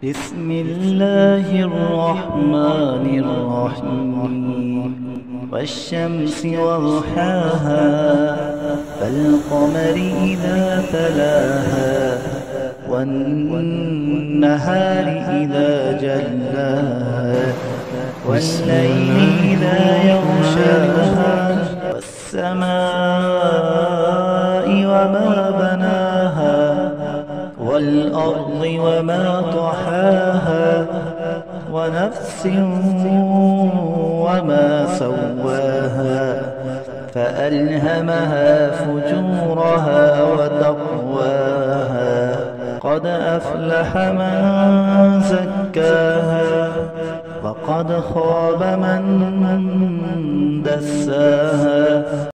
بسم الله الرحمن الرحيم والشمس وضحاها والقمر إذا تلاها والنهار إذا جلاها والليل إذا يغشاها والسماء وما بناها والأرض وما طحاها ونفس وما سواها فألهمها فجورها وتقواها قد أفلح من زكاها وقد خاب من دساها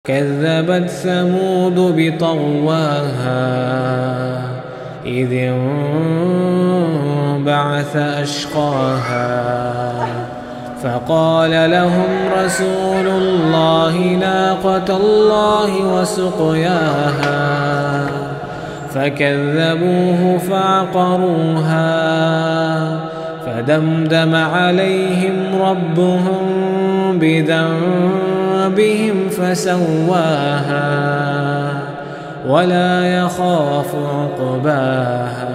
كذبت ثمود بطغواها إذ انبعث أشقاها فقال لهم رسول الله ناقة الله وسقياها فكذبوه فعقروها فدمدم عليهم ربهم بذنبهم فسواها ولا يخاف عقباها